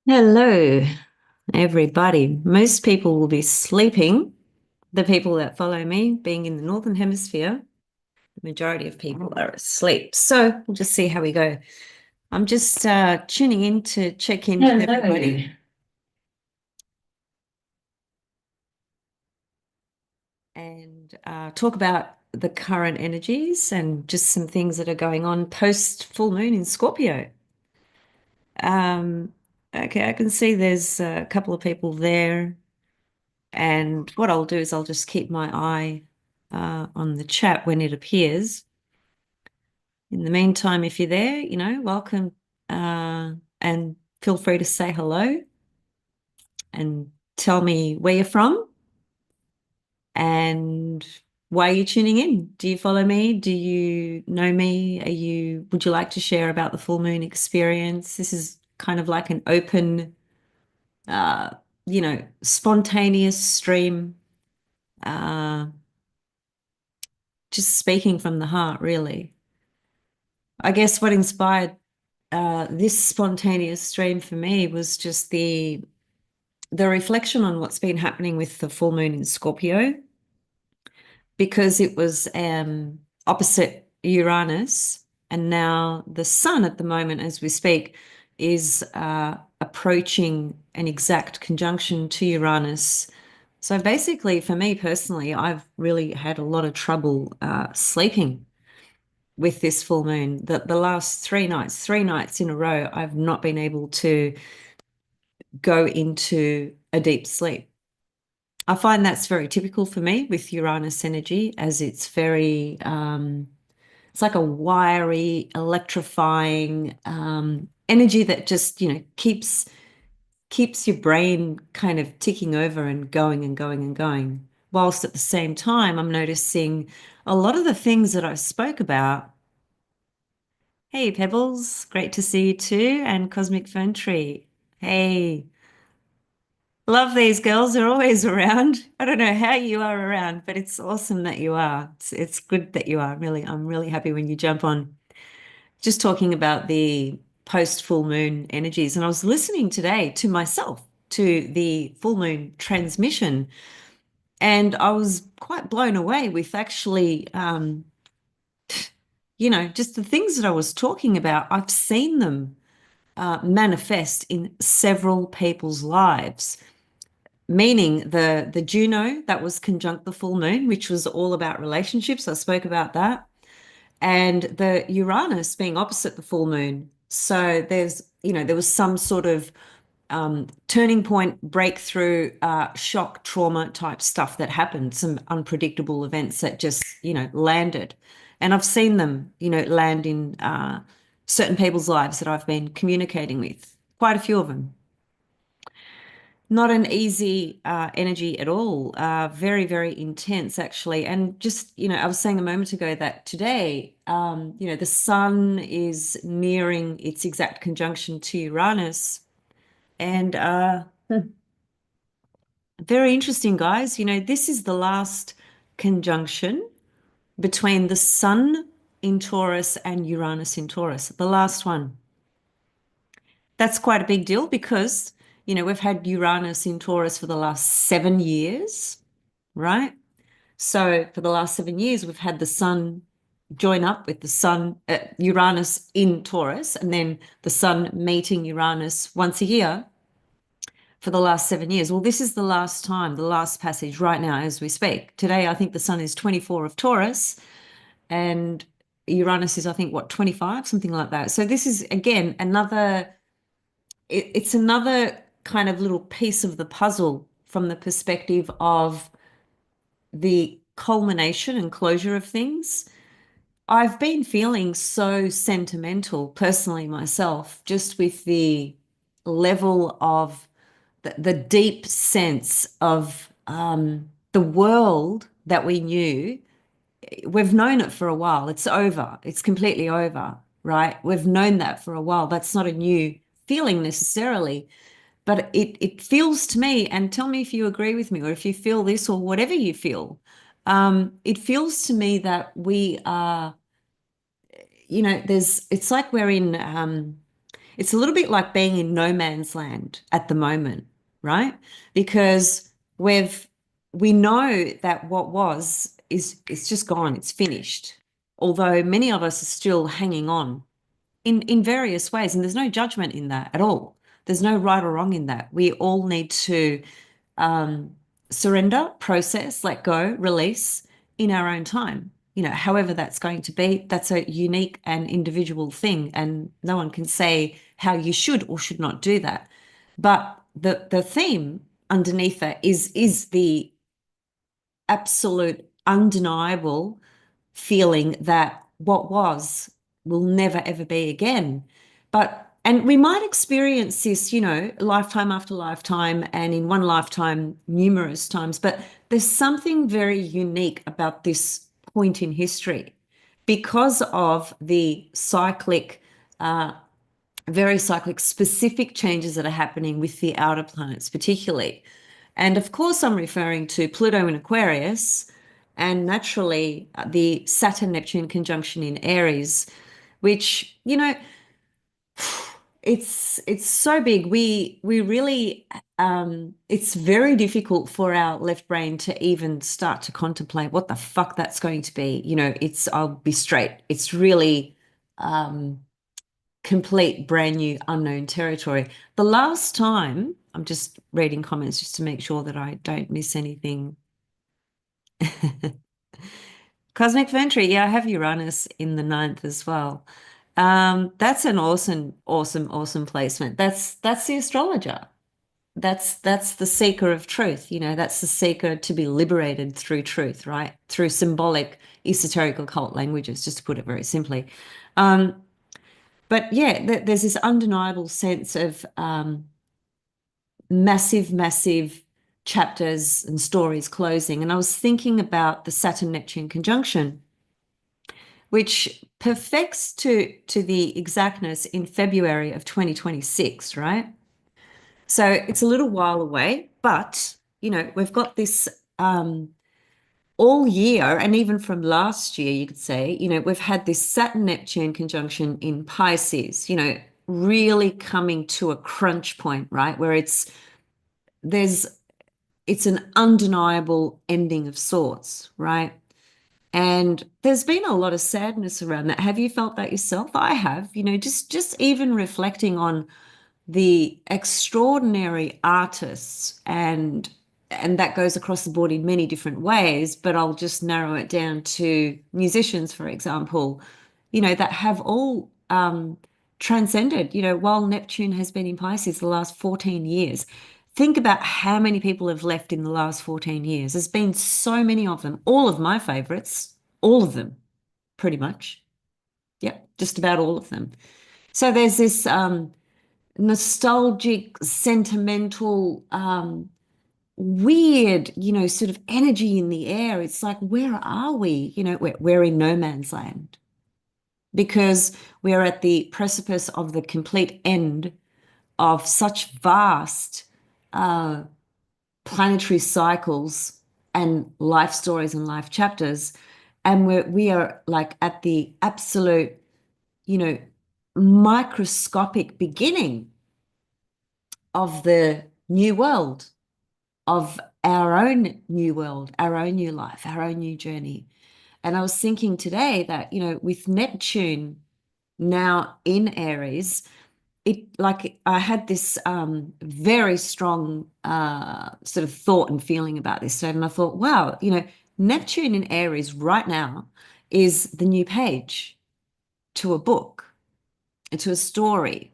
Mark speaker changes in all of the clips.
Speaker 1: Hello, everybody. Most people will be sleeping. The people that follow me, being in the Northern Hemisphere, the majority of people are asleep. So we'll just see how we go. I'm just tuning in to check in with everybody and talk about the current energies and just some things that are going on post full moon in Scorpio. Um, okay, I can see there's a couple of people there. And what I'll do is I'll just keep my eye on the chat when it appears. In the meantime, if you're there, welcome and feel free to say hello and tell me where you're from and why you're tuning in. Do you follow me? Do you know me? Would you like to share about the full moon experience? This is kind of like an open, uh, spontaneous stream. Uh, just speaking from the heart, really. I guess what inspired this spontaneous stream for me was just the reflection on what's been happening with the full moon in Scorpio, because it was opposite Uranus, and now the sun at the moment, as we speak, is approaching an exact conjunction to Uranus. So basically, for me personally, I've really had a lot of trouble sleeping with this full moon. The last 3 nights in a row, I've not been able to go into a deep sleep. I find that's very typical for me with Uranus energy, as it's very, it's like a wiry, electrifying energy that just, keeps your brain kind of ticking over and going and going and going. Whilst at the same time, I'm noticing a lot of the things that I spoke about. Hey, Pebbles, great to see you too. And Cosmic Fern Tree. Hey, love these girls. They're always around. I don't know how you are around, but it's awesome that you are. It's good that you are. Really, I'm really happy when you jump on. Just talking about the post full moon energies. And I was listening today to myself, to the full moon transmission. And I was quite blown away with actually, just the things that I was talking about. I've seen them manifest in several people's lives, meaning the Juno that was conjunct the full moon, which was all about relationships. I spoke about that. And the Uranus being opposite the full moon. So there was some sort of turning point, breakthrough, shock, trauma type stuff that happened, some unpredictable events that just, landed. And I've seen them, land in certain people's lives that I've been communicating with, quite a few of them. Not an easy energy at all. Very, very intense, actually. And just, I was saying a moment ago that today, the sun is nearing its exact conjunction to Uranus. And very interesting, guys. This is the last conjunction between the sun in Taurus and Uranus in Taurus, the last one. That's quite a big deal because, we've had Uranus in Taurus for the last 7 years, right? So for the last 7 years, we've had the sun join up with the sun, Uranus in Taurus, and then the sun meeting Uranus once a year for the last 7 years. Well, this is the last time, the last passage right now as we speak. Today, I think the sun is 24 of Taurus and Uranus is, I think, what, 25, something like that. So this is, again, it's another kind of little piece of the puzzle from the perspective of the culmination and closure of things. I've been feeling so sentimental personally myself, just with the level of the deep sense of the world that we knew. We've known it for a while. It's over. It's completely over, right? We've known that for a while. That's not a new feeling necessarily, but it feels to me, and tell me if you agree with me or if you feel this or whatever you feel. It feels to me that we are, it's like we're in It's a little bit like being in no man's land at the moment, right? Because we've we know that what was is it's just gone, it's finished. Although many of us are still hanging on in various ways, and there's no judgment in that at all. There's no right or wrong in that. We all need to um, surrender, process, let go, release in our own time. However that's going to be, that's a unique and individual thing, and no one can say how you should or should not do that. But the theme underneath that is the absolute, undeniable feeling that what was will never ever be again. And we might experience this, lifetime after lifetime, and in one lifetime numerous times, but there's something very unique about this point in history because of the uh, very cyclic, specific changes that are happening with the outer planets, particularly. And of course, I'm referring to Pluto in Aquarius and naturally the Saturn Neptune conjunction in Aries, which, it's so big. We really it's very difficult for our left brain to even start to contemplate what the fuck that's going to be. I'll be straight. It's really complete brand new unknown territory. The last time, I'm just reading comments just to make sure that I don't miss anything. Cosmic Venturi, yeah, I have Uranus in the ninth as well. That's an awesome, awesome, awesome placement. That's the astrologer. That's the seeker of truth. That's the seeker to be liberated through truth, right? Through symbolic, esoteric, occult languages, just to put it very simply. Um, but yeah, there's this undeniable sense of massive, massive chapters and stories closing. And I was thinking about the Saturn-Neptune conjunction, which perfects to the exactness in February of 2026, right? So it's a little while away, but we've got this all year, and even from last year, you could say, we've had this Saturn-Neptune conjunction in Pisces, really coming to a crunch point, right? Where there's it's an undeniable ending of sorts, right? And there's been a lot of sadness around that. Have you felt that yourself? I have, just even reflecting on the extraordinary artists, and that goes across the board in many different ways, but I'll just narrow it down to musicians, for example, that have all transcended, while Neptune has been in Pisces the last 14 years. Think about how many people have left in the last 14 years. There's been so many of them, all of my favorites, all of them, pretty much. Yep, just about all of them. So there's this nostalgic, sentimental, weird, sort of energy in the air. It's like, where are we? We're in no man's land because we're at the precipice of the complete end of such vast planetary cycles and life stories and life chapters. And we are like at the absolute, you know, microscopic beginning of the new world, of our own new world, our own new life, our own new journey. And I was thinking today that, with Neptune now in Aries, it like I had this very strong sort of thought and feeling about this. And I thought, wow, Neptune in Aries right now is the new page to a book, to a story.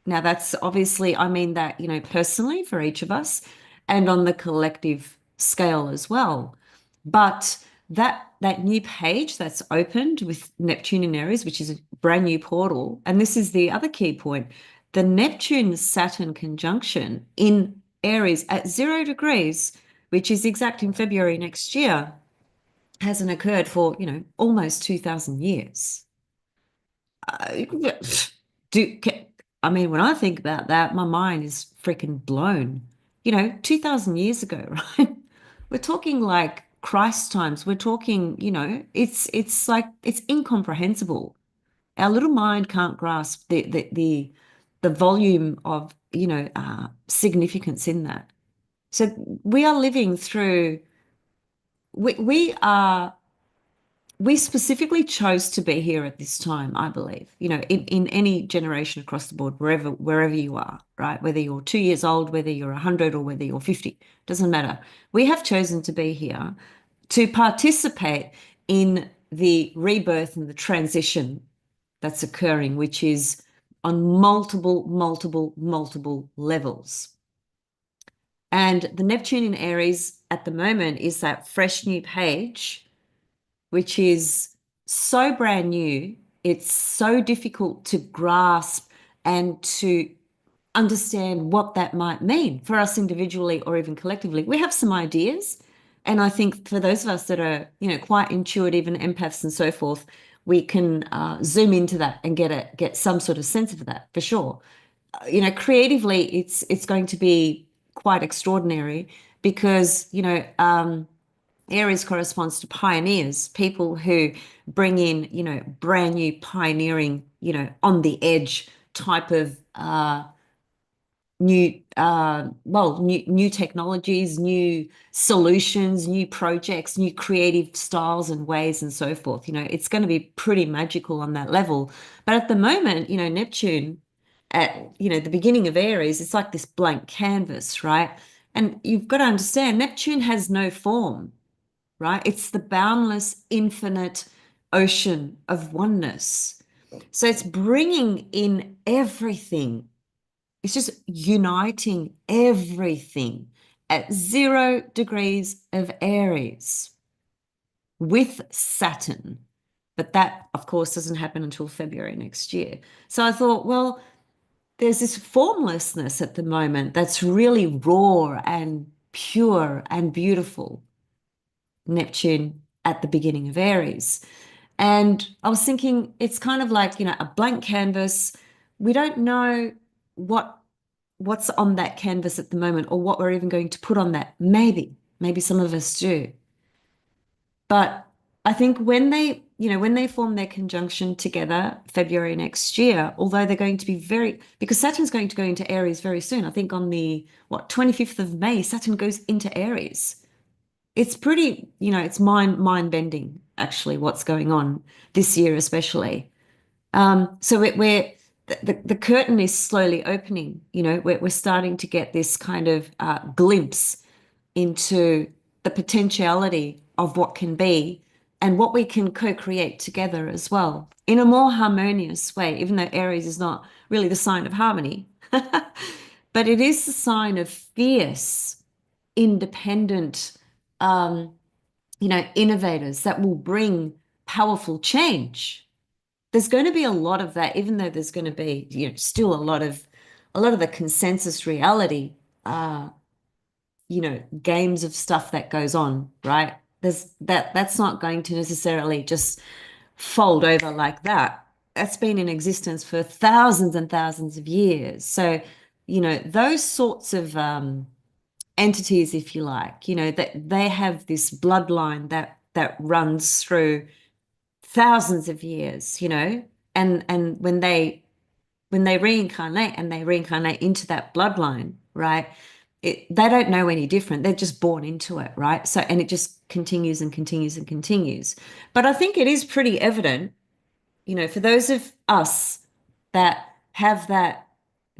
Speaker 1: Now, that's obviously, I mean that, personally for each of us and on the collective scale as well. But that new page that's opened with Neptune in Aries, which is a brand new portal, and this is the other key point, the Neptune-Saturn conjunction in Aries at 0 degrees, which is exact in February next year, hasn't occurred for, almost 2,000 years. Uh, do I mean, when I think about that, my mind is freaking blown. 2,000 years ago, right? We're talking like Christ times. We're talking, it's like it's incomprehensible. Our little mind can't grasp the the volume of, significance in that. So we are living through, we are, we specifically chose to be here at this time, I believe, in any generation across the board, wherever you are, right? Whether you're 2 years old, whether you're 100 or whether you're 50, doesn't matter. We have chosen to be here to participate in the rebirth and the transition that's occurring, which is on multiple, multiple, multiple levels. And the Neptune in Aries at the moment is that fresh new page, which is so brand new. It's so difficult to grasp and to understand what that might mean for us individually or even collectively. We have some ideas. And I think for those of us that are, quite intuitive and empaths and so forth, we can zoom into that and get some sort of sense of that for sure. Creatively, it's going to be quite extraordinary because, Aries corresponds to pioneers, people who bring in, brand new pioneering, on the edge type of new technologies, new solutions, new projects, new creative styles and ways and so forth. It's going to be pretty magical on that level. But at the moment, Neptune at, the beginning of Aries, it's like this blank canvas, right? And you've got to understand, Neptune has no form, right? It's the boundless, infinite ocean of oneness. So it's bringing in everything. It's just uniting everything at 0 degrees of Aries with Saturn. But that, of course, doesn't happen until February next year. So I thought, well, there's this formlessness at the moment that's really raw and pure and beautiful. Neptune at the beginning of Aries. And I was thinking it's kind of like, a blank canvas. We don't know what's on that canvas at the moment or what we're even going to put on that. Maybe some of us do. But I think when they form their conjunction together February next year, although they're going to be because Saturn's going to go into Aries very soon. I think on the 25th of May, Saturn goes into Aries. It's pretty, it's mind bending actually what's going on this year, especially. So the curtain is slowly opening. We're starting to get this kind of glimpse into the potentiality of what can be and what we can co-create together as well in a more harmonious way, even though Aries is not really the sign of harmony, but it is the sign of fierce, independent, um, innovators that will bring powerful change. There's going to be a lot of that, even though there's going to be, still a lot of the consensus reality, games of stuff that goes on, right? That's not going to necessarily just fold over like that. That's been in existence for thousands and thousands of years. So, those sorts of entities, if you like, that they have this bloodline that runs through thousands of years, and when they reincarnate and they reincarnate into that bloodline, right? They don't know any different. They're just born into it, right? So, and it just continues and continues and continues. But I think it is pretty evident, for those of us that have that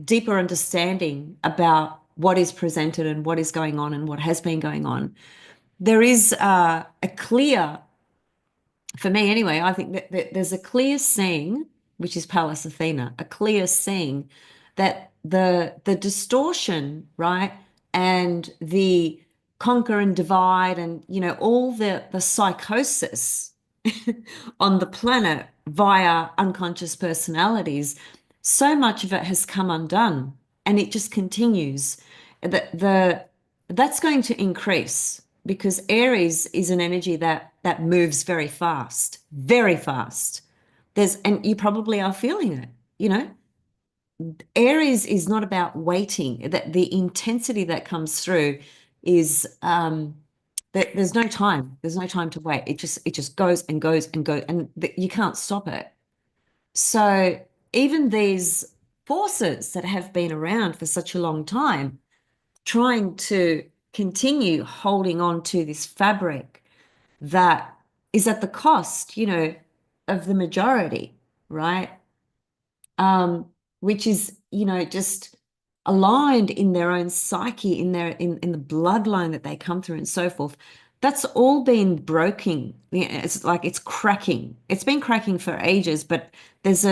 Speaker 1: deeper understanding about what is presented and what is going on and what has been going on, there is a clear, for me anyway, I think that there's a clear seeing, which is Pallas Athena, a clear seeing that the distortion, right, and the conquer and divide and all the psychosis on the planet via unconscious personalities, so much of it has come undone and it just continues. That's going to increase because Aries is an energy that moves very fast, very fast. And you probably are feeling it. Aries is not about waiting. That the intensity that comes through is that there's no time. There's no time to wait. It just goes and goes and goes, and you can't stop it. So even these forces that have been around for such a long time, trying to continue holding on to this fabric that is at the cost, of the majority, right? um, which is, just aligned in their own psyche, in the bloodline that they come through and so forth. That's all been broken. It's like it's cracking. It's been cracking for ages, but there's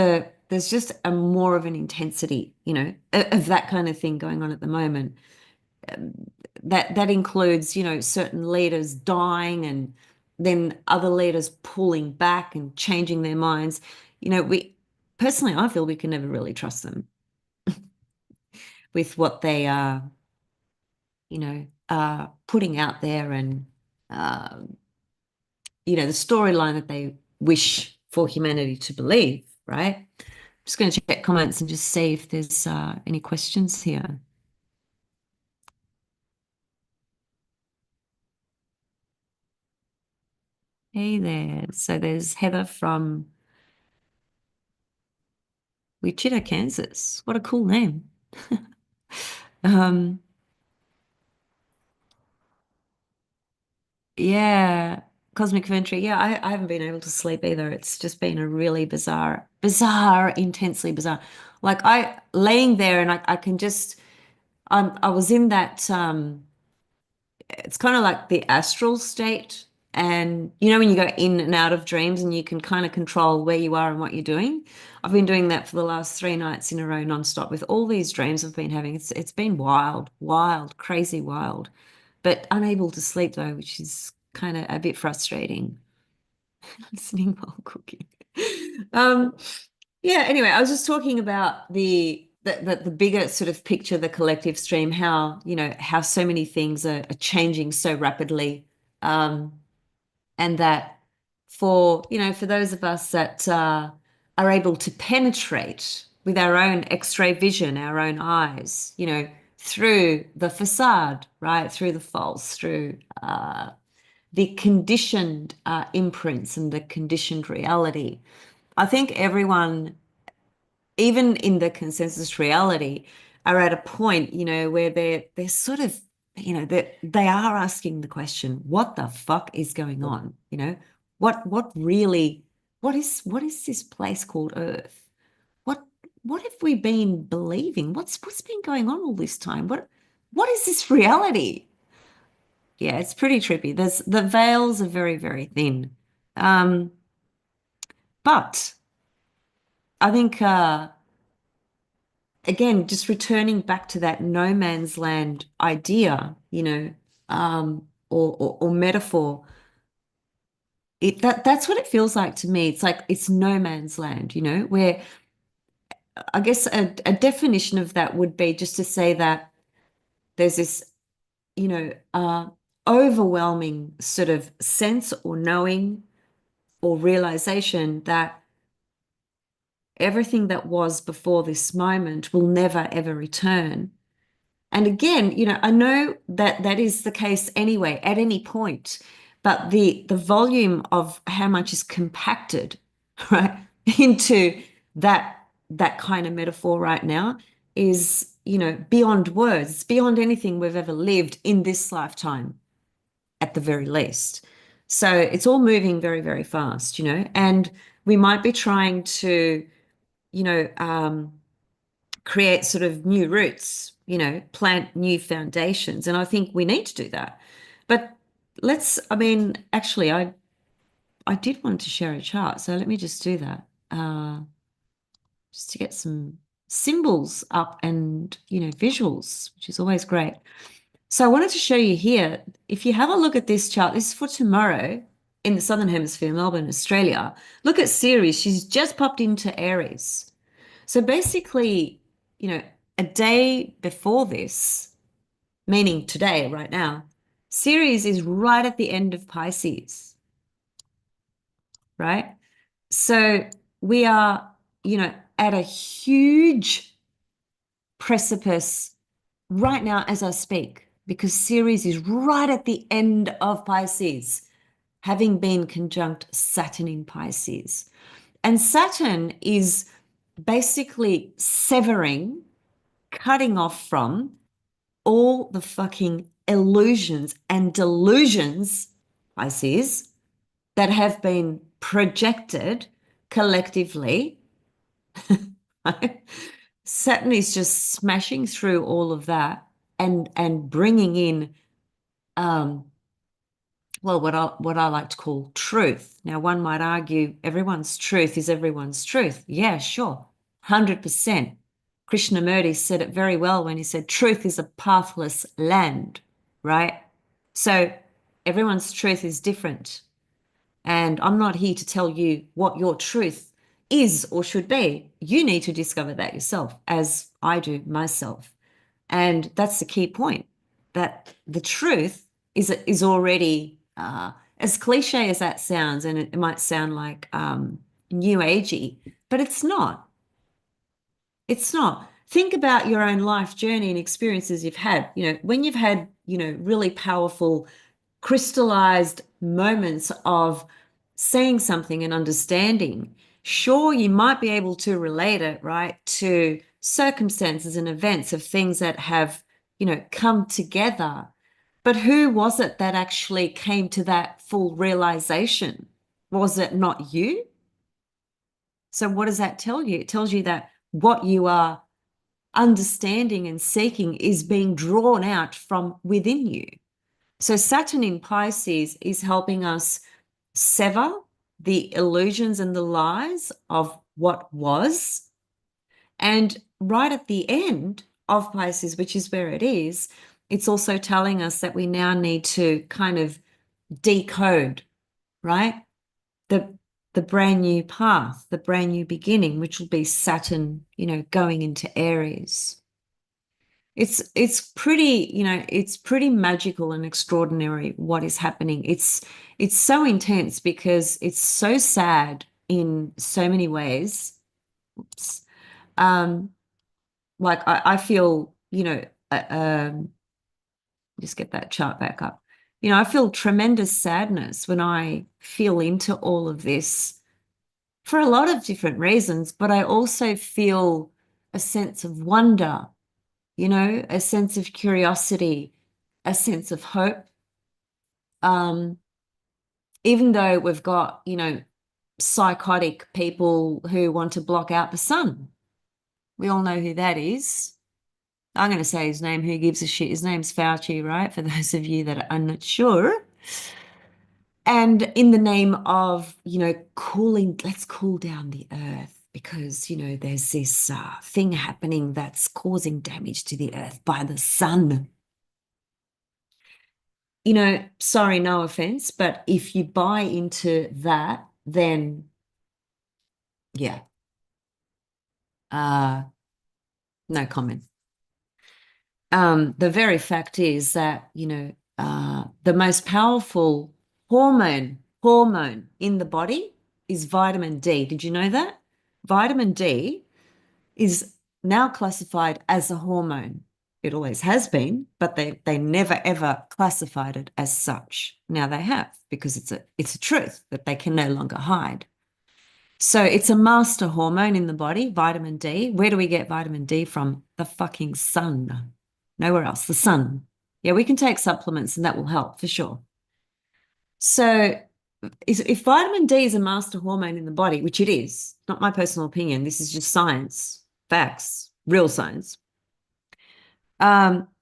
Speaker 1: just a more of an intensity, of that kind of thing going on at the moment. That includes, certain leaders dying and then other leaders pulling back and changing their minds. We personally, I feel we can never really trust them with what they are, putting out there and, uh, the storyline that they wish for humanity to believe, right? I'm just going to check comments and just see if there's any questions here. Hey there. So there's Heather from Wichita, Kansas. What a cool name. Um, yeah, Cosmic Ventry. Yeah, I haven't been able to sleep either. It's just been a really bizarre, intensely bizarre. Like I laying there and I can just I was in that it's kind of like the astral state. And when you go in and out of dreams and you can kind of control where you are and what you're doing. I've been doing that for the last 3 nights in a row nonstop with all these dreams I've been having. It's been wild, crazy wild, but unable to sleep though, which is kind of a bit frustrating. Listening while cooking. Um, yeah, anyway, I was just talking about the bigger sort of picture, the collective stream, how so many things are changing so rapidly. And that for those of us that are able to penetrate with our own X-ray vision, our own eyes, through the facade, right, through the false, through the conditioned imprints and the conditioned reality. I think everyone, even in the consensus reality, are at a point, where they're sort of, that they are asking the question, what the fuck is going on? What really, what is this place called Earth? What what have we been believing? What's been going on all this time? What is this reality? Yeah, it's pretty trippy. The veils are very, very thin. Um, but I think again, just returning back to that no man's land idea, or metaphor, that's what it feels like to me. It's like it's no man's land, where I guess a definition of that would be just to say that there's this, overwhelming sort of sense or knowing or realization that everything that was before this moment will never ever return. And again, I know that that is the case anyway at any point, but the volume of how much is compacted, right, into that kind of metaphor right now is, beyond words. It's beyond anything we've ever lived in this lifetime, at the very least. So it's all moving very, very fast, and we might be trying to, you know, um, create sort of new roots, plant new foundations. And I think we need to do that. But I mean, actually, I did want to share a chart. So let me just do that. Just to get some symbols up and, visuals, which is always great. So I wanted to show you here, if you have a look at this chart, this is for tomorrow in the Southern Hemisphere, Melbourne, Australia. Look at Ceres. She's just popped into Aries. So basically, a day before this, meaning today, right now, Ceres is right at the end of Pisces, right? So we are, at a huge precipice right now as I speak, because Ceres is right at the end of Pisces, having been conjunct Saturn in Pisces. And Saturn is basically severing, cutting off from all the fucking illusions and delusions, Pisces, that have been projected collectively. Right? Saturn is just smashing through all of that and bringing in well, what I like to call truth. Now, one might argue everyone's truth is everyone's truth. Yeah, sure, 100%. Krishnamurti said it very well when he said, truth is a pathless land, right? So everyone's truth is different. And I'm not here to tell you what your truth is or should be. You need to discover that yourself, as I do myself. And that's the key point, that the truth is already, as cliche as that sounds, and it might sound like new agey, but it's not. It's not. Think about your own life journey and experiences you've had. When you've had, really powerful, crystallized moments of seeing something and understanding. Sure, you might be able to relate it, right, to circumstances and events of things that have, come together. But who was it that actually came to that full realization? Was it not you? So what does that tell you? It tells you that what you are understanding and seeking is being drawn out from within you. So Saturn in Pisces is helping us sever the illusions and the lies of what was. And right at the end of Pisces, which is where it is, it's also telling us that we now need to kind of decode, right? The brand new path, the brand new beginning, which will be Saturn, going into Aries. It's pretty, it's pretty magical and extraordinary what is happening. It's so intense because it's so sad in so many ways. Oops. Um, like I feel, just get that chart back up. I feel tremendous sadness when I feel into all of this for a lot of different reasons, but I also feel a sense of wonder, a sense of curiosity, a sense of hope. Even though we've got, psychotic people who want to block out the sun. We all know who that is. I'm going to say his name. Who gives a shit? His name's Fauci, right? For those of you that are not sure. And in the name of, cooling, let's cool down the earth because, there's this thing happening that's causing damage to the earth by the sun. Sorry, no offense, but if you buy into that, then yeah, no comment. The very fact is that, the most powerful hormone in the body is vitamin D. Did you know that? Vitamin D is now classified as a hormone. It always has been, but they never ever classified it as such. Now they have, because it's a truth that they can no longer hide. So it's a master hormone in the body, vitamin D. Where do we get vitamin D from? The fucking sun. Nowhere else, the sun. Yeah, we can take supplements and that will help for sure. So if vitamin D is a master hormone in the body, which it is, not my personal opinion, this is just science, facts, real science.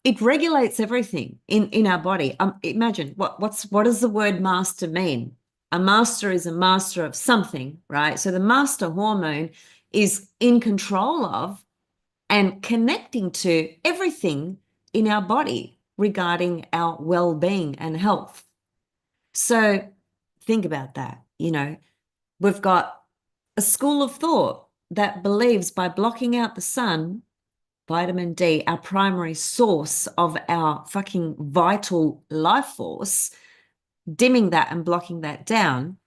Speaker 1: It regulates everything in our body. Imagine what does the word master mean? A master is a master of something, right? So the master hormone is in control of and connecting to everything in our body regarding our well-being and health. So think about that. We've got a school of thought that believes by blocking out the sun, vitamin D, our primary source of our fucking vital life force, dimming that and blocking that down.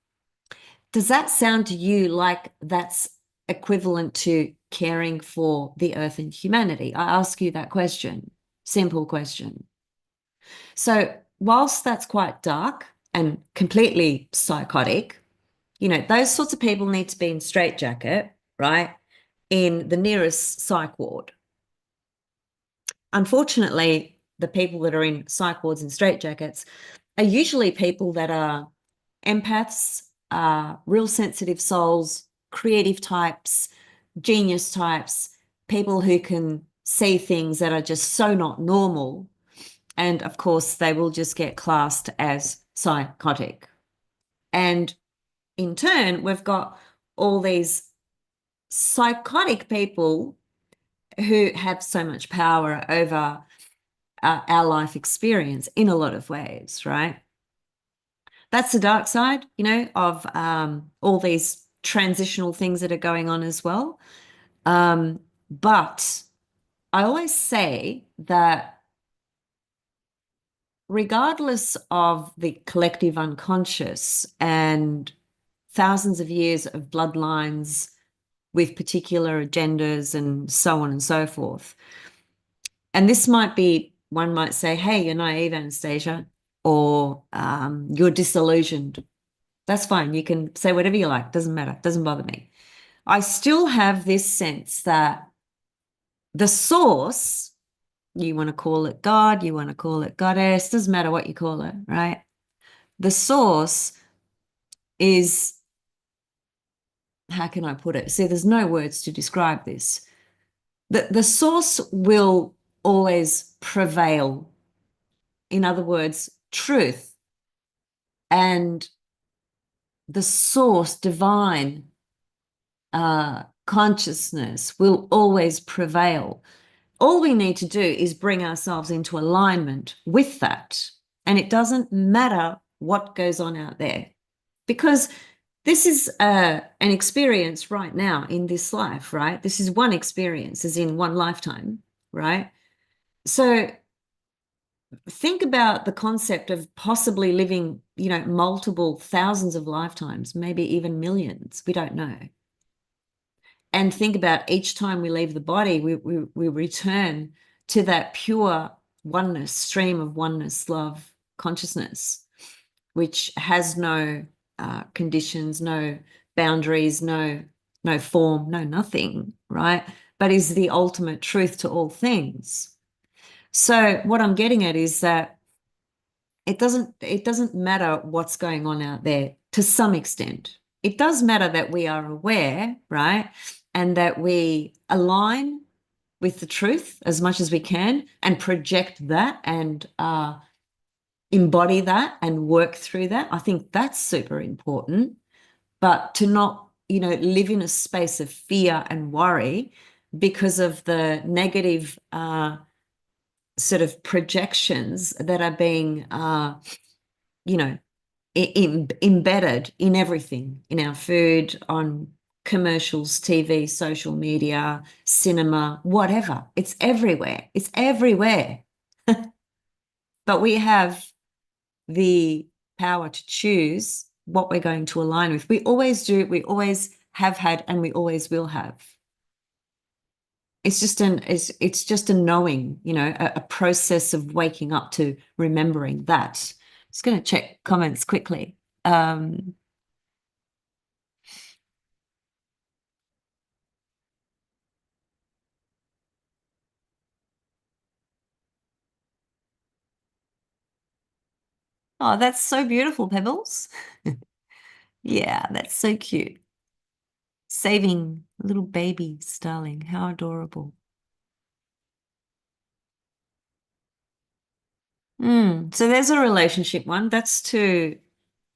Speaker 1: Does that sound to you like that's equivalent to caring for the earth and humanity? I ask you that question. Simple question. So whilst that's quite dark and completely psychotic, those sorts of people need to be in straitjacket, right? in the nearest psych ward. Unfortunately, the people that are in psych wards and straitjackets are usually people that are empaths, real sensitive souls, creative types, genius types, people who can see things that are just so not normal. And of course, they will just get classed as psychotic. And in turn, we've got all these psychotic people who have so much power over our life experience in a lot of ways, right? That's the dark side, of all these transitional things that are going on as well. But I always say that regardless of the collective unconscious and thousands of years of bloodlines with particular agendas and so on and so forth, and this might be, one might say, hey, you're naive, Anastasia, or you're disillusioned. That's fine. You can say whatever you like. Doesn't matter. Doesn't bother me. I still have this sense that the source, you want to call it God, you want to call it goddess, doesn't matter what you call it, right? The source is, how can I put it? See, there's no words to describe this. The source will always prevail. In other words, truth and the source, divine consciousness will always prevail. All we need to do is bring ourselves into alignment with that. And it doesn't matter what goes on out there, because this is an experience right now in this life, right? This is one experience, as in one lifetime, right? So think about the concept of possibly living, multiple thousands of lifetimes, maybe even millions. We don't know. And think about each time we leave the body, we return to that pure oneness, stream of oneness, love, consciousness, which has no conditions, no boundaries, no form, no nothing, right? But is the ultimate truth to all things. So what I'm getting at is that it doesn't matter what's going on out there to some extent. It does matter that we are aware, right? And that we align with the truth as much as we can and project that and embody that and work through that. I think that's super important. But to not, live in a space of fear and worry because of the negative sort of projections that are being, embedded in everything, in our food, on commercials, TV, social media, cinema, whatever. It's everywhere. It's everywhere. But we have the power to choose what we're going to align with. We always do. We always have had, and we always will have. It's just a knowing, a process of waking up to remembering that. Just going to check comments quickly. Oh, that's so beautiful, Pebbles. Yeah, that's so cute. Saving a little baby starling. How adorable. So there's a relationship one. That's to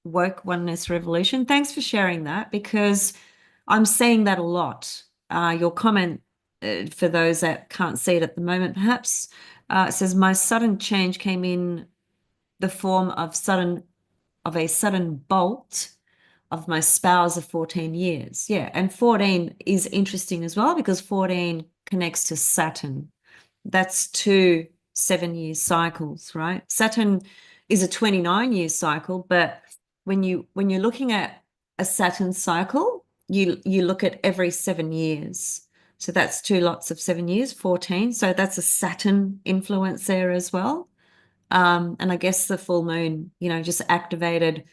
Speaker 1: woke oneness revolution. Thanks for sharing that, because I'm seeing that a lot. Your comment, for those that can't see it at the moment, perhaps, says, my sudden change came in the form of a sudden bolt of my spouse of 14 years. Yeah, and 14 is interesting as well, because 14 connects to Saturn. That's two 7-year cycles, right? Saturn is a 29-year cycle, but when you're looking at a Saturn cycle, you look at every 7 years. So that's two lots of 7 years, 14. So that's a Saturn influence there as well. And I guess the full moon, just activated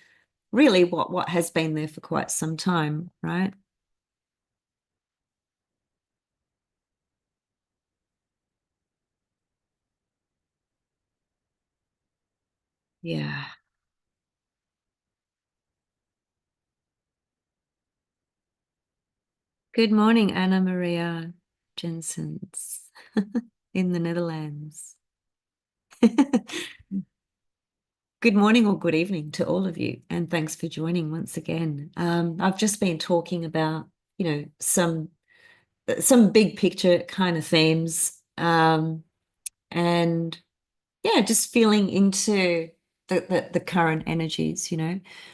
Speaker 1: really what has been there for quite some time, right? Yeah. Good morning, Anna Maria Jensens in the Netherlands. Good morning or good evening to all of you, and thanks for joining once again. I've just been talking about, some big picture kind of themes, and yeah, just feeling into the current energies,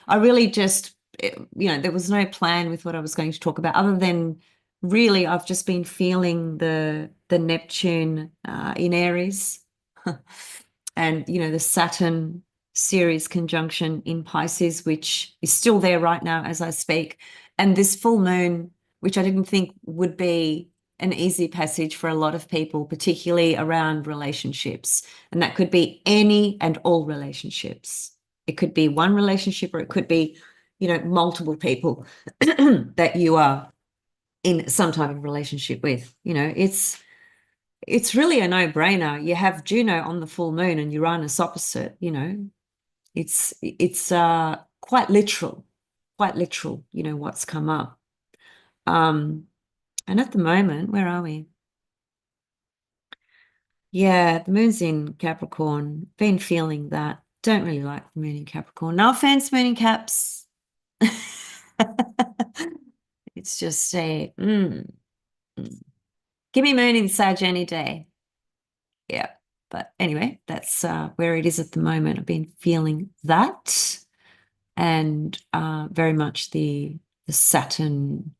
Speaker 1: I really just, there was no plan with what I was going to talk about other than really I've just been feeling the Neptune in Aries and the Saturn series conjunction in Pisces, which is still there right now as I speak, and this full moon, which I didn't think would be an easy passage for a lot of people, particularly around relationships. And that could be any and all relationships. It could be one relationship, or it could be, multiple people that you are in some type of relationship with. It's really a no-brainer. You have Juno on the full moon and Uranus opposite, it's quite literal, what's come up. And at the moment, where are we? Yeah, the moon's in Capricorn. Been feeling that. Don't really like the moon in Capricorn. No offense, moon in Caps. It's just mm. Give me moon in Sag any day. Yeah. But anyway, that's where it is at the moment. I've been feeling that, and very much the Saturn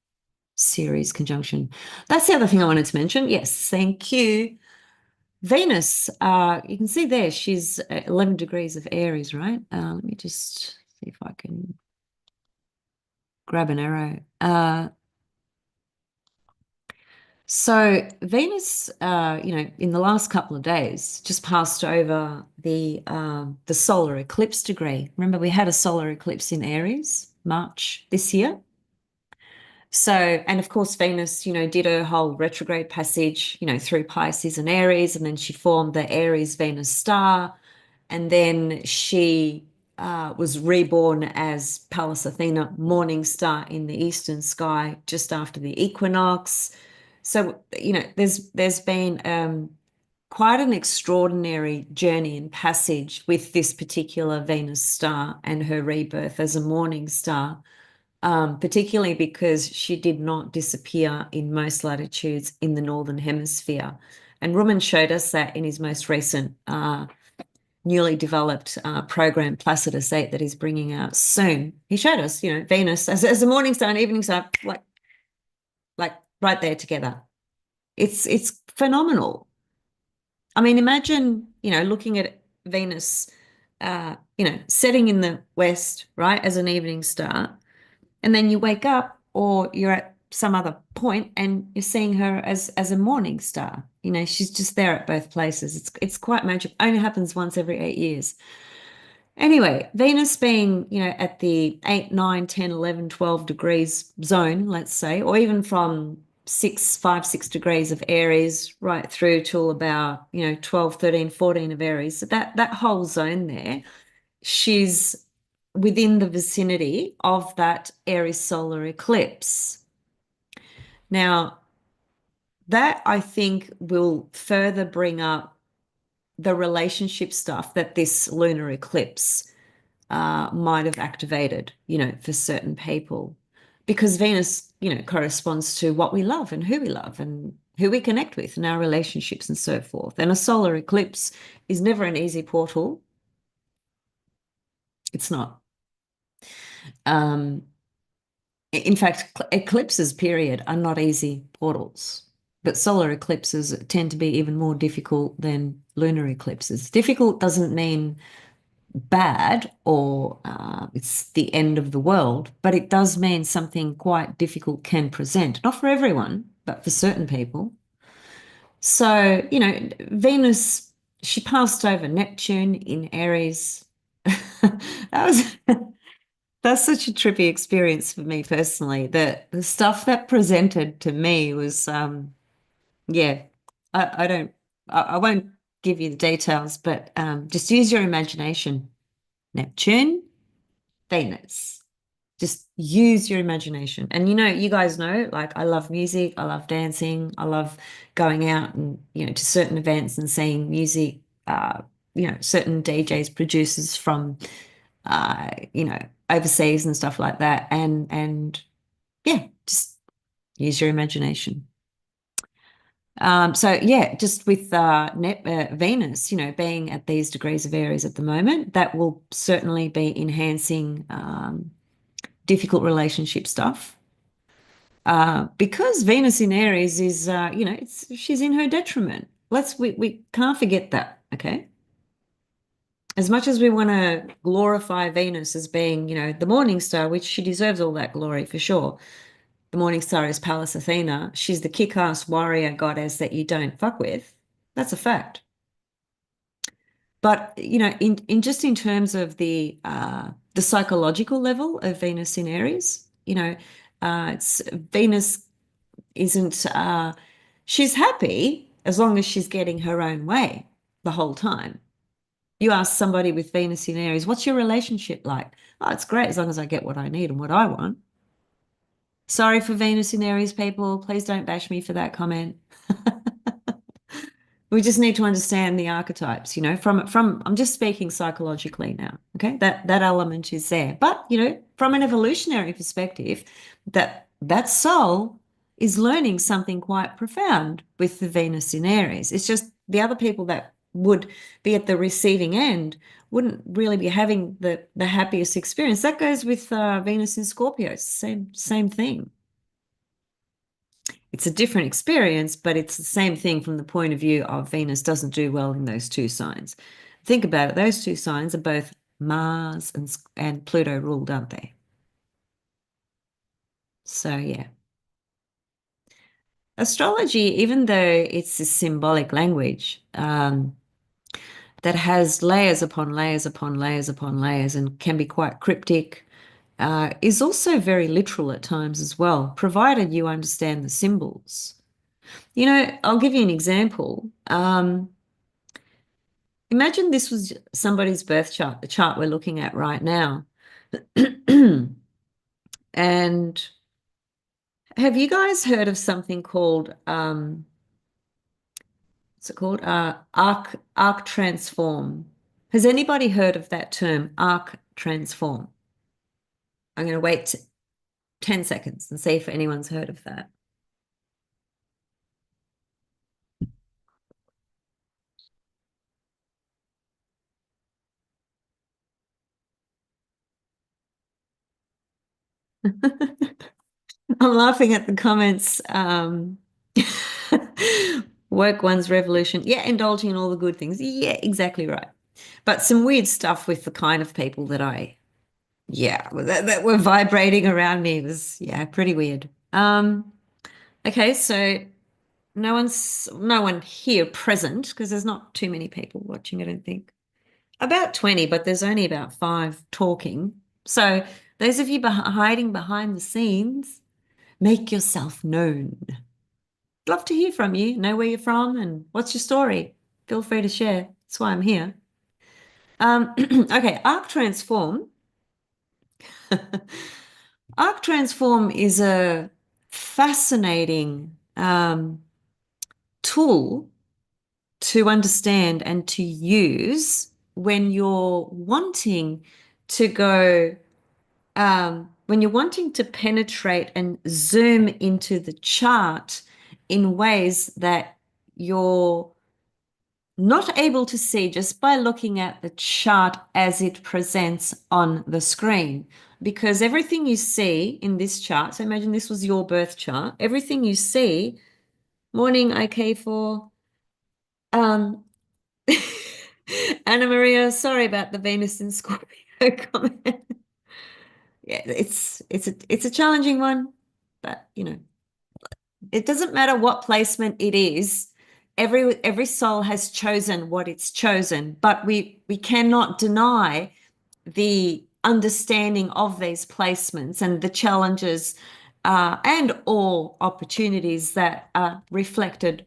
Speaker 1: series conjunction. That's the other thing I wanted to mention. Yes, thank you. Venus, you can see there, she's 11 degrees of Aries, right? Let me just see if I can grab an arrow. So Venus, in the last couple of days, just passed over the solar eclipse degree. Remember, we had a solar eclipse in Aries, March this year. So, and of course, Venus, did her whole retrograde passage, through Pisces and Aries, and then she formed the Aries Venus star. And then she was reborn as Pallas Athena, morning star in the eastern sky just after the equinox. So, there's been quite an extraordinary journey and passage with this particular Venus star and her rebirth as a morning star, particularly because she did not disappear in most latitudes in the Northern Hemisphere. And Ruman showed us that in his most recent newly developed program, Placidus 8, that he's bringing out soon. He showed us, Venus as a morning star and evening star, like right there together. It's phenomenal. I mean, imagine, looking at Venus, setting in the west, right, as an evening star, and then you wake up or you're at some other point and you're seeing her as a morning star. She's just there at both places. It's quite magic. Only happens once every 8 years. Anyway, Venus being, at the 8, 9, 10, 11, 12 degrees zone, let's say, or even from 6 degrees of Aries right through till about, 12, 13, 14 of Aries. So that whole zone there, she's within the vicinity of that Aries solar eclipse. Now, that I think will further bring up the relationship stuff that this lunar eclipse might have activated, for certain people. Because Venus, corresponds to what we love and who we connect with in our relationships and so forth. And a solar eclipse is never an easy portal. It's not. In fact, eclipses, period, are not easy portals. But solar eclipses tend to be even more difficult than lunar eclipses. Difficult doesn't mean bad or it's the end of the world, but it does mean something quite difficult can present. Not for everyone, but for certain people. So, Venus, she passed over Neptune in Aries. That was That's such a trippy experience for me personally. The stuff that presented to me was, yeah, I don't, I won't give you the details, but just use your imagination. Neptune, Venus. Just use your imagination. And you guys know, like I love music, I love dancing, I love going out and, to certain events and seeing music, certain DJs, producers from, overseas and stuff like that. And yeah, just use your imagination. So yeah, just with Venus, being at these degrees of Aries at the moment, that will certainly be enhancing difficult relationship stuff. Because Venus in Aries is, she's in her detriment. We can't forget that, okay? As much as we want to glorify Venus as being, the morning star, which she deserves all that glory for sure. The morning star is Pallas Athena. She's the kick-ass warrior goddess that you don't fuck with. That's a fact. But in terms of the psychological level of Venus in Aries, it's Venus isn't she's happy as long as she's getting her own way the whole time. You ask somebody with Venus in Aries, what's your relationship like? Oh, it's great as long as I get what I need and what I want. Sorry for Venus in Aries people. Please don't bash me for that comment. We just need to understand the archetypes, from I'm just speaking psychologically now. Okay. That element is there. But, from an evolutionary perspective, that soul is learning something quite profound with the Venus in Aries. It's just the other people that would be at the receiving end wouldn't really be having the happiest experience. That goes with Venus in Scorpio. Same thing. It's a different experience, but it's the same thing from the point of view of Venus doesn't do well in those two signs. Think about it. Those two signs are both Mars and Pluto ruled, aren't they? So, yeah. Astrology, even though it's a symbolic language that has layers upon layers upon layers upon layers and can be quite cryptic, is also very literal at times as well, provided you understand the symbols. I'll give you an example. Imagine this was somebody's birth chart, the chart we're looking at right now. And have you guys heard of something called what's it called? Arc transform. Has anybody heard of that term, arc transform? I'm going to wait 10 seconds and see if anyone's heard of that. I'm laughing at the comments. Work one's revolution. Yeah, indulging in all the good things. Yeah, exactly right. But some weird stuff with the kind of people that were vibrating around me was, yeah, pretty weird. Okay, so no one here present because there's not too many people watching, I don't think. About 20, but there's only about 5 talking. So those of you hiding behind the scenes, make yourself known. Love to hear from you. Know where you're from and what's your story. Feel free to share. That's why I'm here. Okay, Arc Transform. Arc Transform is a fascinating tool to understand and to use when you're wanting to go, when you're wanting to penetrate and zoom into the chart in ways that you're not able to see just by looking at the chart as it presents on the screen. Because everything you see in this chart, so imagine this was your birth chart, everything you see, morning, okay, for Anna Maria, sorry about the Venus in Scorpio comment. Yeah, it's a challenging one, but it doesn't matter what placement it is. Every soul has chosen what it's chosen, but we cannot deny the understanding of these placements and the challenges and or opportunities that are reflected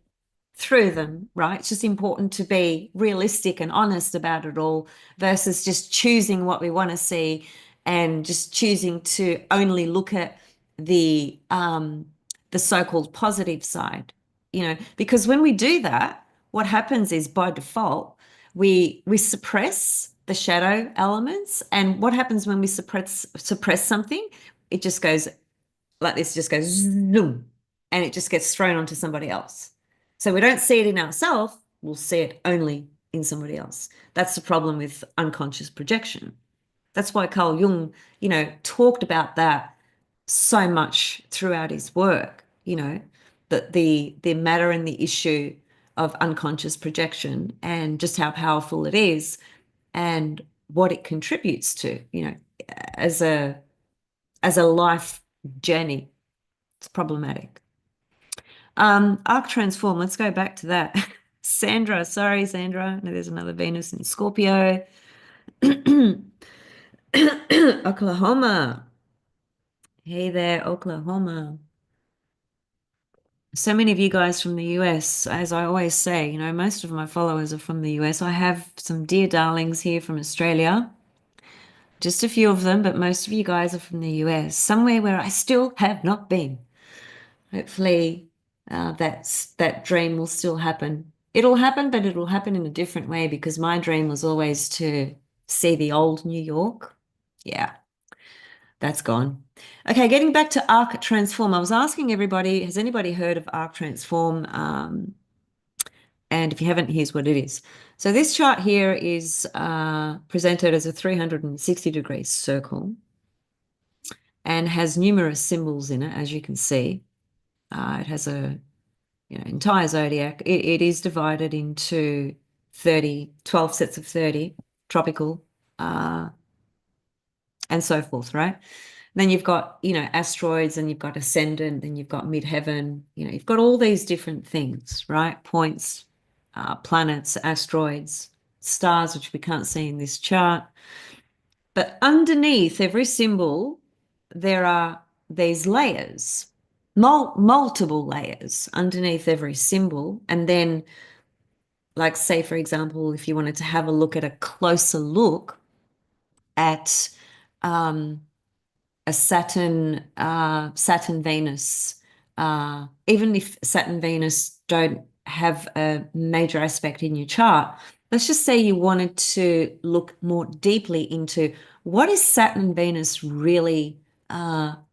Speaker 1: through them, right? It's just important to be realistic and honest about it all versus just choosing what we want to see and just choosing to only look at the so-called positive side, because when we do that, what happens is by default, we suppress the shadow elements. And what happens when we suppress something? It just goes like this, just goes zoom, and it just gets thrown onto somebody else. So we don't see it in ourselves, we'll see it only in somebody else. That's the problem with unconscious projection. That's why Carl Jung, talked about that so much throughout his work, that the matter and the issue of unconscious projection and just how powerful it is and what it contributes to, as a life journey. It's problematic. Arc transform, let's go back to that. Sandra, sorry, Sandra. No, there's another Venus in Scorpio. Oklahoma. Hey there, Oklahoma. So many of you guys from the US, as I always say, most of my followers are from the US. I have some dear darlings here from Australia, just a few of them, but most of you guys are from the US, somewhere where I still have not been. Hopefully, that dream will still happen. It'll happen, but it'll happen in a different way because my dream was always to see the old New York. Yeah, that's gone. Okay, getting back to Arc Transform. I was asking everybody, has anybody heard of Arc Transform? And if you haven't, here's what it is. So this chart here is presented as a 360-degree circle and has numerous symbols in it, as you can see. It has a entire zodiac. It is divided into 12 sets of 30, tropical, and so forth, right? Then you've got, asteroids, and you've got ascendant, and you've got midheaven, you've got all these different things, right? Points, planets, asteroids, stars, which we can't see in this chart. But underneath every symbol, there are these layers, multiple layers underneath every symbol. And then, like, say, for example, if you wanted to have a look at a closer look at a Saturn Venus, even if Saturn Venus don't have a major aspect in your chart, let's just say you wanted to look more deeply into what is Saturn Venus really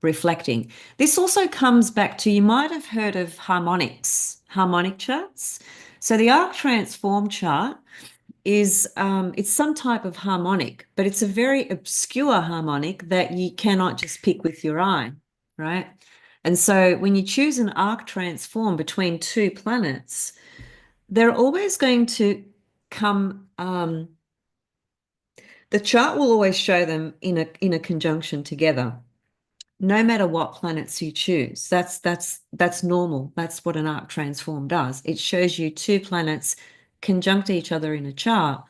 Speaker 1: reflecting. This also comes back to, you might have heard of harmonic charts. So the arc transform chart is it's some type of harmonic, but it's a very obscure harmonic that you cannot just pick with your eye, right? And so when you choose an arc transform between two planets, they're always going to come, the chart will always show them in a conjunction together, no matter what planets you choose. That's normal. That's what an arc transform does. It shows you two planets conjunct each other in a chart.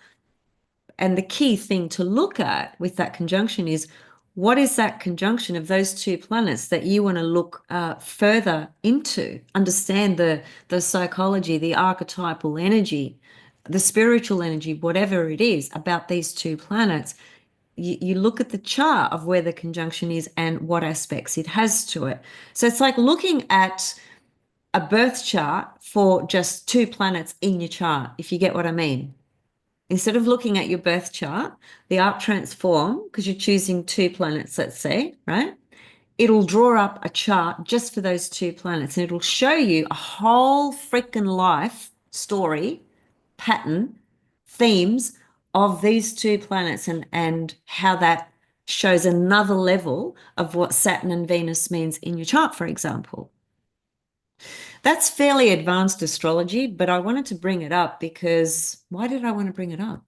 Speaker 1: And the key thing to look at with that conjunction is, what is that conjunction of those two planets that you want to look further into, understand the psychology, the archetypal energy, the spiritual energy, whatever it is about these two planets. You look at the chart of where the conjunction is and what aspects it has to it. So it's like looking at a birth chart for just two planets in your chart, if you get what I mean. Instead of looking at your birth chart, the arc transform, because you're choosing two planets, let's say, right? It'll draw up a chart just for those two planets, and it'll show you a whole freaking life story, pattern, themes of these two planets, and how that shows another level of what Saturn and Venus means in your chart, for example. That's fairly advanced astrology, but I wanted to bring it up because why did I want to bring it up?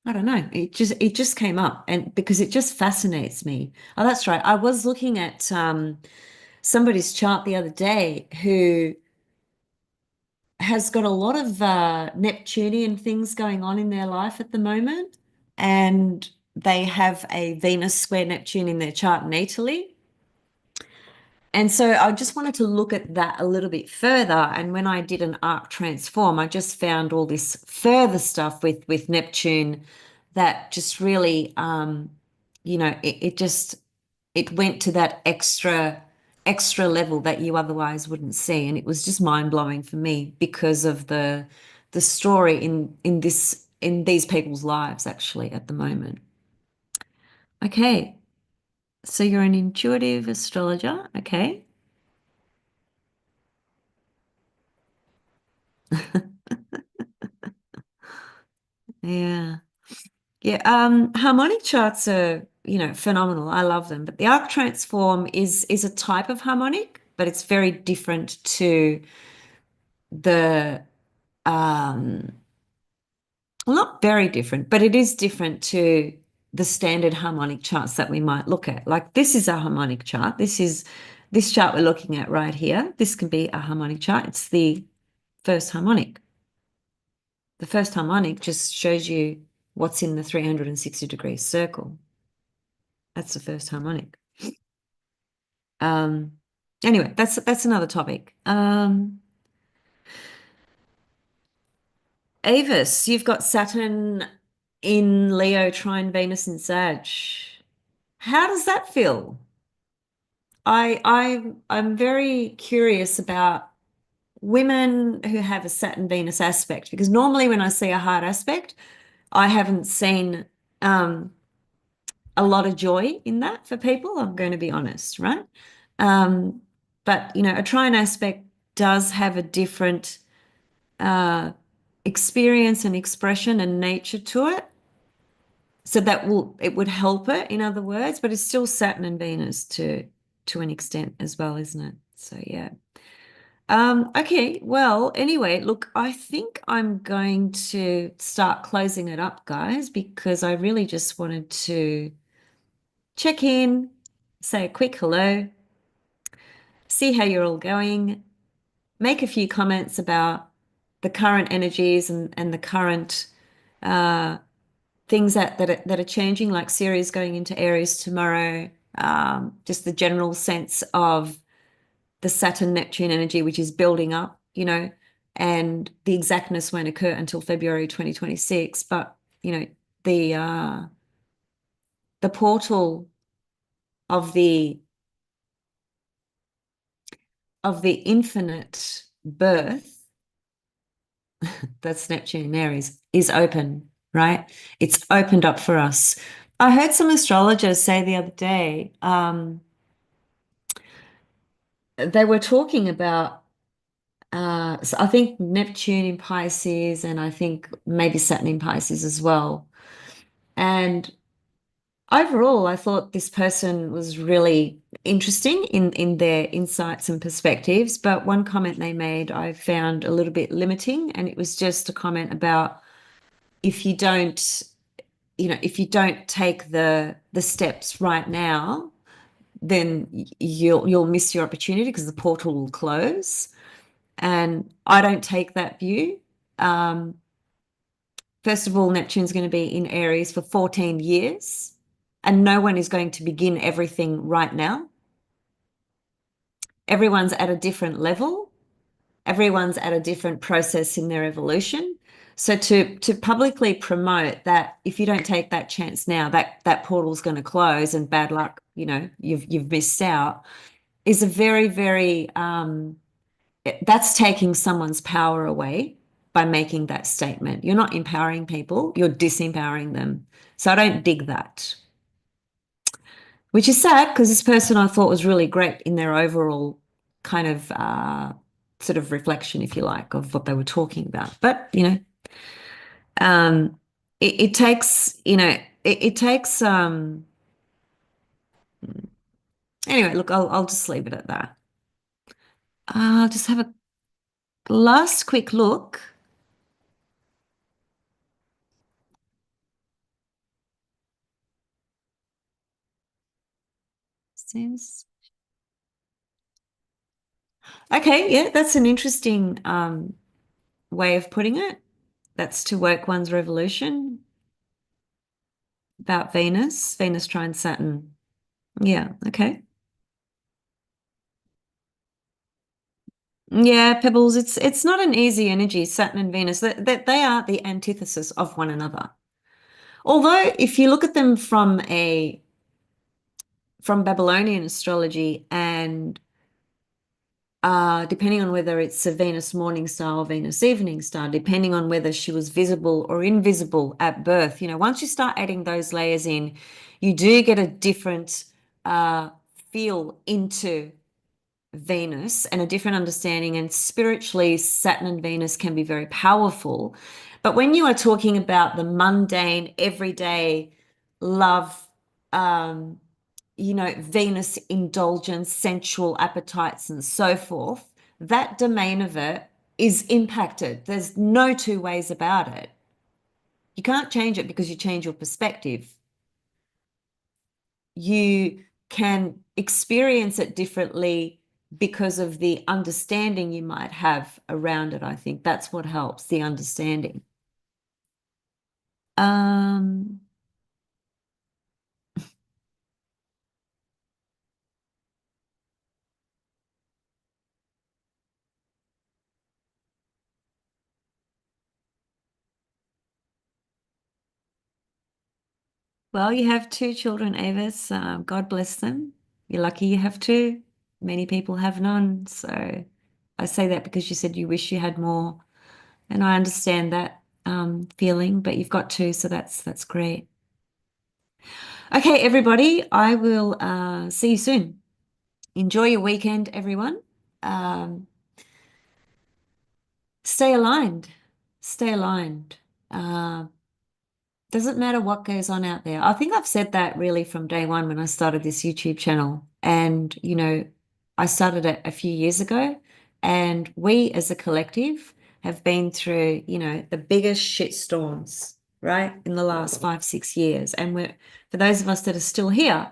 Speaker 1: I don't know. It just came up, and because it just fascinates me. Oh, that's right. I was looking at somebody's chart the other day who has got a lot of Neptunian things going on in their life at the moment, and they have a Venus square Neptune in their chart natally. And so I just wanted to look at that a little bit further. And when I did an arc transform, I just found all this further stuff with Neptune that just really, it just it went to that extra level that you otherwise wouldn't see, and it was just mind blowing for me because of the story in these people's lives actually at the moment. Okay, so you're an intuitive astrologer, okay? Yeah. Yeah, harmonic charts are, phenomenal. I love them. But the arc transform is a type of harmonic, but it's very different to the um well, not very different, but it is different to the standard harmonic charts that we might look at. Like this is a harmonic chart. This chart we're looking at right here. This can be a harmonic chart. It's the first harmonic. The first harmonic just shows you what's in the 360-degree circle. That's the first harmonic. Um, anyway, that's another topic. Avis, you've got Saturn in Leo, trine Venus in Sag. How does that feel? I'm very curious about women who have a Saturn Venus aspect because normally when I see a hard aspect, I haven't seen um, a lot of joy in that for people. I'm going to be honest, right? Um, but a trine aspect does have a different uh, experience and expression and nature to it. So it would help it, in other words, but it's still Saturn and Venus to an extent as well, isn't it? So yeah. Okay, well, anyway, look, I think I'm going to start closing it up, guys, because I really just wanted to check in, say a quick hello, see how you're all going, make a few comments about the current energies and the current uh, things that are changing, like Ceres going into Aries tomorrow, just the general sense of the Saturn Neptune energy, which is building up, and the exactness won't occur until February 2026. But, the uh, the portal of the infinite birth, that's Neptune in Aries, is open, right? It's opened up for us. I heard some astrologers say the other day, they were talking about, so I think Neptune in Pisces, and I think maybe Saturn in Pisces as well. And overall, I thought this person was really interesting in their insights and perspectives. But one comment they made I found a little bit limiting, and it was just a comment about if you don't, if you don't take the steps right now, then you'll miss your opportunity because the portal will close. And I don't take that view. Um, First of all, Neptune's going to be in Aries for 14 years, and no one is going to begin everything right now. Everyone's at a different level. Everyone's at a different process in their evolution. So to publicly promote that if you don't take that chance now, that portal's going to close and bad luck, you've missed out, is a very, very that's taking someone's power away by making that statement. You're not empowering people, you're disempowering them. So I don't dig that, which is sad because this person I thought was really great in their overall kind of sort of reflection, if you like, of what they were talking about. But, um, it takes, it takes, anyway, look, I'll just leave it at that. I'll just have a last quick look. Seems okay. Yeah, that's an interesting way of putting it. That's to work one's revolution about Venus trine Saturn. Yeah, okay. Yeah, Pebbles, it's not an easy energy, Saturn and Venus. That they are the antithesis of one another. Although if you look at them from Babylonian astrology and depending on whether it's a Venus morning star or Venus evening star, depending on whether she was visible or invisible at birth, once you start adding those layers in, you do get a different uh, feel into Venus and a different understanding. And spiritually, Saturn and Venus can be very powerful. But when you are talking about the mundane, everyday love, um, Venus indulgence, sensual appetites, and so forth, that domain of it is impacted. There's no two ways about it. You can't change it because you change your perspective. You can experience it differently because of the understanding you might have around it. I think that's what helps, the understanding. Um, well, you have two children, Avis. God bless them. You're lucky you have two. Many people have none. So I say that because you said you wish you had more, and I understand that feeling. But you've got two, so that's great. Okay, everybody. I will see you soon. Enjoy your weekend, everyone. Um, stay aligned. Stay aligned. Uh, doesn't matter what goes on out there. I think I've said that really from day one when I started this YouTube channel. And, I started it a few years ago, and we as a collective have been through, the biggest shit storms, right, in the last 5, 6 years. And for those of us that are still here,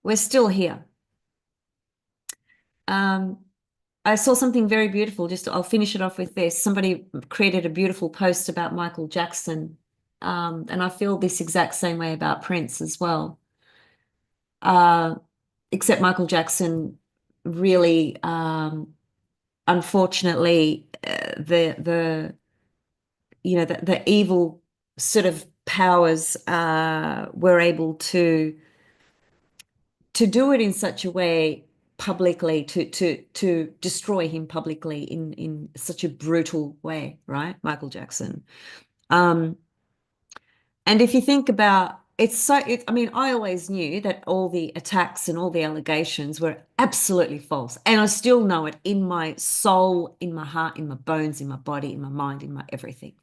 Speaker 1: we're still here. Um, I saw something very beautiful. I'll finish it off with this. Somebody created a beautiful post about Michael Jackson. And I feel this exact same way about Prince as well. Uh, except Michael Jackson really, unfortunately, the evil sort of powers were able to do it in such a way publicly to destroy him publicly in such a brutal way, right? Michael Jackson. Um, and if you think about I mean, I always knew that all the attacks and all the allegations were absolutely false. And I still know it in my soul, in my heart, in my bones, in my body, in my mind, in my everything.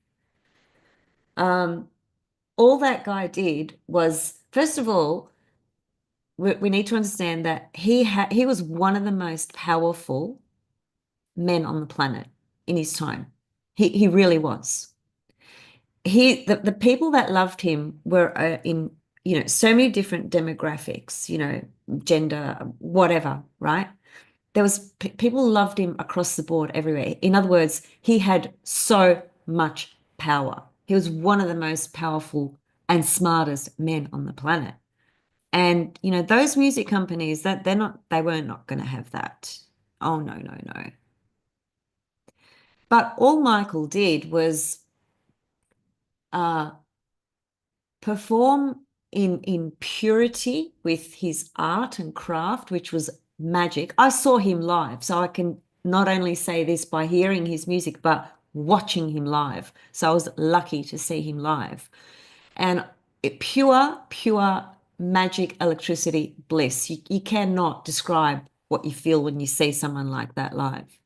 Speaker 1: Um, all that guy did was, first of all, we need to understand that he was one of the most powerful men on the planet in his time. He really was. The people that loved him were in so many different demographics, gender, whatever, right? There was people loved him across the board everywhere. In other words, he had so much power. He was one of the most powerful and smartest men on the planet. And those music companies they were not going to have that. Oh no, no, no. But all Michael did was uh, perform in purity with his art and craft, which was magic. I saw him live, so I can not only say this by hearing his music, but watching him live. So I was lucky to see him live. And pure magic, electricity, bliss. You cannot describe what you feel when you see someone like that live.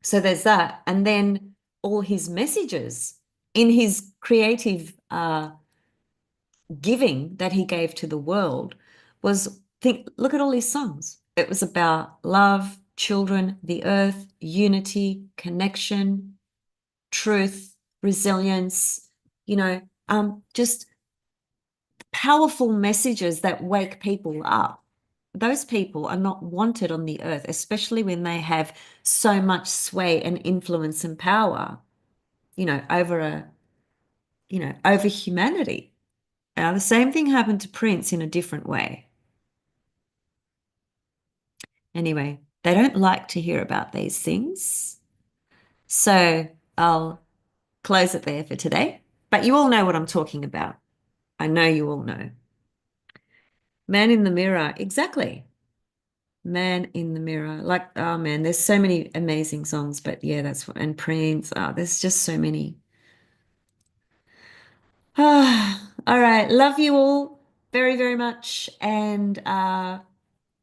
Speaker 1: So there's that. And then all his messages in his creative giving that he gave to the world look at all his songs. It was about love, children, the earth, unity, connection, truth, resilience, just powerful messages that wake people up. Those people are not wanted on the earth, especially when they have so much sway and influence and power, over humanity. Now, the same thing happened to Prince in a different way. Anyway, They don't like to hear about these things. So I'll close it there for today. But you all know what I'm talking about. I know you all know. Man in the Mirror, exactly. Man in the Mirror. Like, oh man, there's so many amazing songs, but yeah, that's what, and Prince. Oh, there's just so many. Ah, all right. Love you all very, very much. And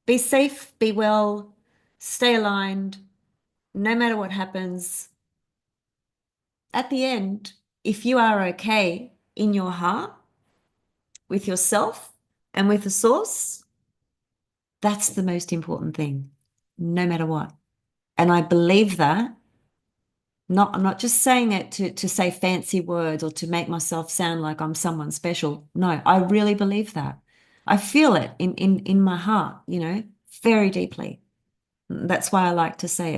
Speaker 1: be safe, be well, stay aligned, no matter what happens. At the end, if you are okay in your heart with yourself and with the source, that's the most important thing, no matter what. And I believe that. I'm not just saying it to say fancy words or to make myself sound like I'm someone special. No, I really believe that. I feel it in my heart, very deeply. That's why I like to say it.